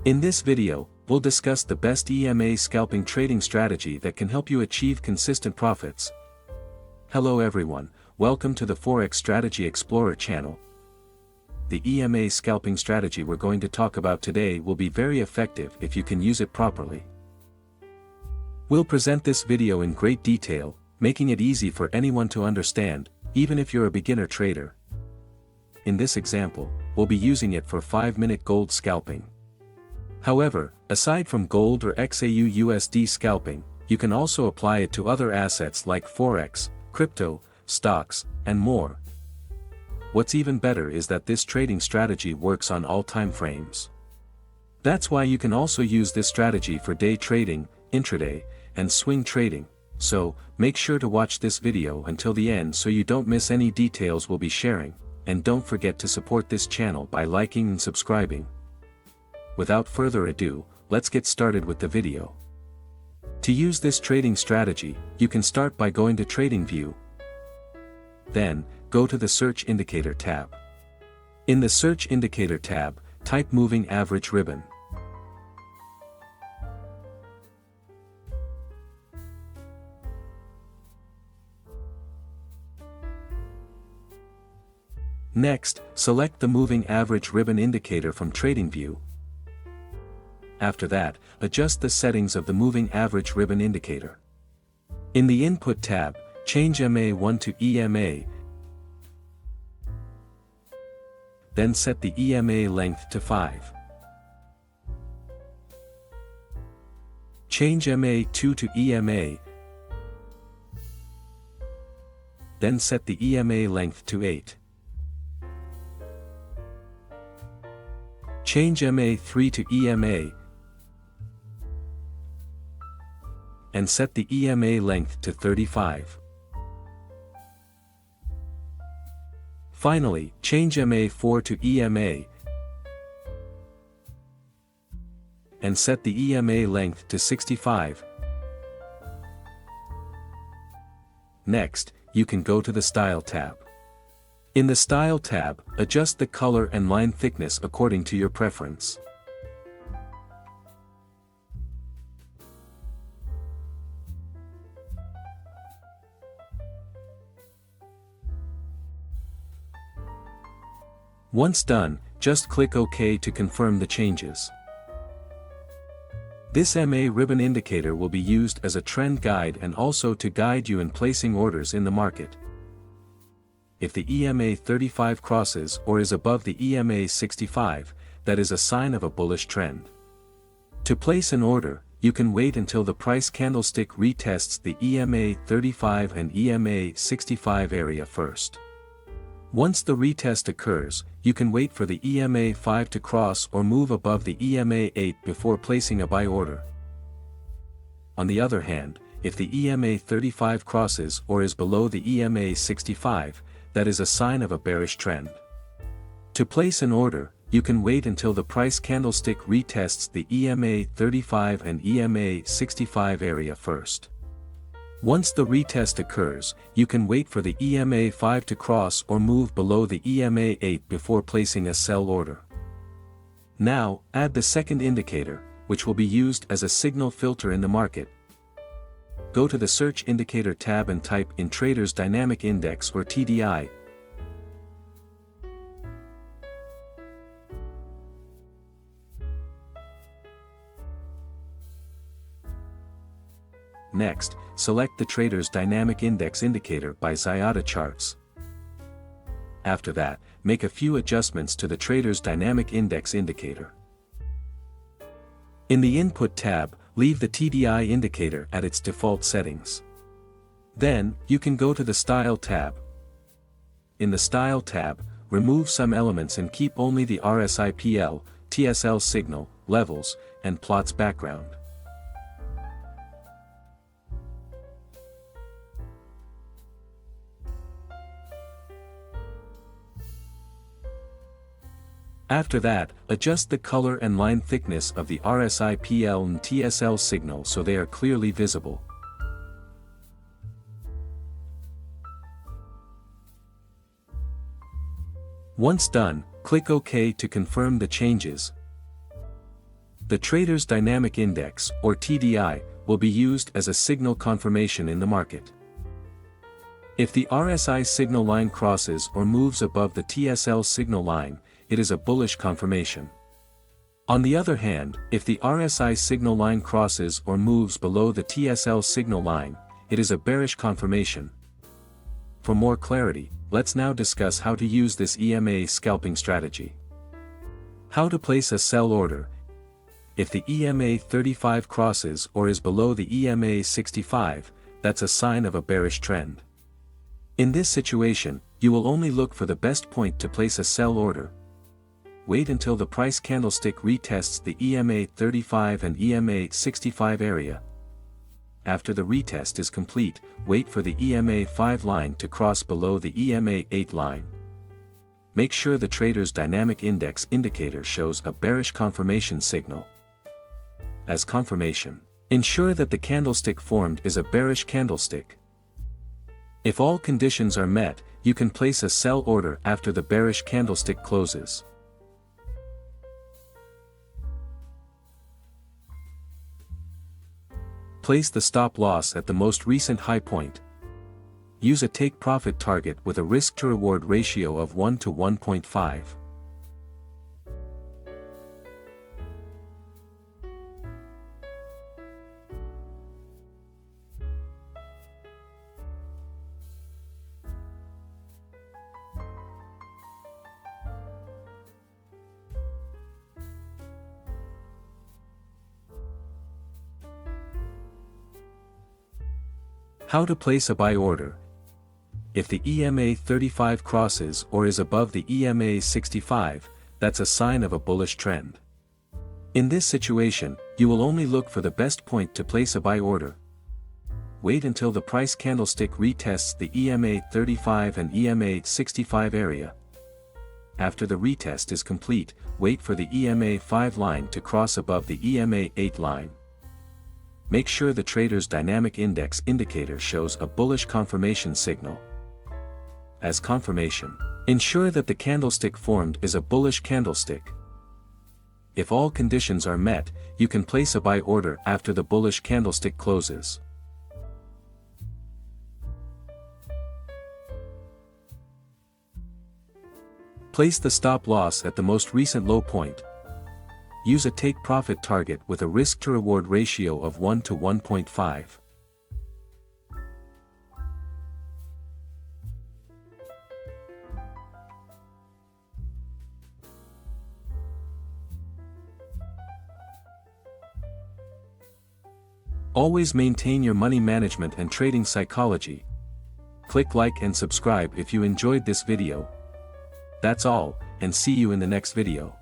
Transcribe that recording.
In this video, we'll discuss the best EMA scalping trading strategy that can help you achieve consistent profits. Hello everyone, welcome to the Forex Strategy Explorer channel. The EMA scalping strategy we're going to talk about today will be very effective if you can use it properly. We'll present this video in great detail, making it easy for anyone to understand, even if you're a beginner trader. In this example, we'll be using it for 5-minute gold scalping. However, aside from gold or XAU/USD scalping, you can also apply it to other assets like Forex, crypto, stocks, and more. What's even better is that this trading strategy works on all time frames. That's why you can also use this strategy for day trading, intraday, and swing trading, so make sure to watch this video until the end so you don't miss any details we'll be sharing, and don't forget to support this channel by liking and subscribing. Without further ado, let's get started with the video. To use this trading strategy, you can start by going to TradingView. Then, go to the Search Indicator tab. In the Search Indicator tab, type Moving Average ribbon. Next, select the Moving Average ribbon indicator from TradingView. After that, adjust the settings of the Moving Average ribbon indicator. In the Input tab, change EMA1 to EMA. Then set the EMA length to 5. Change EMA2 to EMA. Then set the EMA length to 8. Change EMA3 to EMA. And set the EMA length to 35. Finally, change EMA4 to EMA. And set the EMA length to 65. Next, you can go to the Style tab. In the Style tab, adjust the color and line thickness according to your preference. Once done, just click OK to confirm the changes. This EMA ribbon indicator will be used as a trend guide and also to guide you in placing orders in the market. If the EMA 35 crosses or is above the EMA 65, that is a sign of a bullish trend. To place an order, you can wait until the price candlestick retests the EMA 35 and EMA 65 area first. Once the retest occurs, you can wait for the EMA 5 to cross or move above the EMA 8 before placing a buy order. On the other hand, if the EMA 35 crosses or is below the EMA 65, that is a sign of a bearish trend. To place an order, you can wait until the price candlestick retests the EMA 35 and EMA 65 area first. Once the retest occurs, you can wait for the EMA 5 to cross or move below the EMA 8 before placing a sell order. Now, add the second indicator, which will be used as a signal filter in the market. Go to the Search Indicator tab and type in Traders Dynamic Index or TDI. Next, select the Traders Dynamic Index indicator by Xiata charts. After that, make a few adjustments to the Traders Dynamic Index indicator. In the Input tab, leave the TDI indicator at its default settings. Then, you can go to the Style tab. In the Style tab, remove some elements and keep only the RSI/PL, TSL signal, levels, and plots background. After that, adjust the color and line thickness of the RSI/PL and TSL signal so they are clearly visible. Once done, click OK to confirm the changes. The trader's dynamic index, or TDI, will be used as a signal confirmation in the market. If the RSI signal line crosses or moves above the TSL signal line, it is a bullish confirmation. On the other hand, if the RSI signal line crosses or moves below the TSL signal line, it is a bearish confirmation. For more clarity, let's now discuss how to use this EMA scalping strategy. How to place a sell order. If the EMA 35 crosses or is below the EMA 65, that's a sign of a bearish trend. In this situation, you will only look for the best point to place a sell order. Wait until the price candlestick retests the EMA 35 and EMA 65 area. After the retest is complete, wait for the EMA 5 line to cross below the EMA 8 line. Make sure the trader's dynamic index indicator shows a bearish confirmation signal. As confirmation, ensure that the candlestick formed is a bearish candlestick. If all conditions are met, you can place a sell order after the bearish candlestick closes. Place the stop loss at the most recent high point. Use a take profit target with a risk to reward ratio of 1 to 1.5. How to place a buy order. If the EMA 35 crosses or is above the EMA 65, that's a sign of a bullish trend. In this situation, you will only look for the best point to place a buy order. Wait until the price candlestick retests the EMA 35 and EMA 65 area. After the retest is complete, wait for the EMA 5 line to cross above the EMA 8 line. Make sure the trader's dynamic index indicator shows a bullish confirmation signal. As confirmation, ensure that the candlestick formed is a bullish candlestick. If all conditions are met, you can place a buy order after the bullish candlestick closes. Place the stop loss at the most recent low point. Use a take profit target with a risk to reward ratio of 1 to 1.5. Always maintain your money management and trading psychology. Click like and subscribe if you enjoyed this video. That's all, and see you in the next video.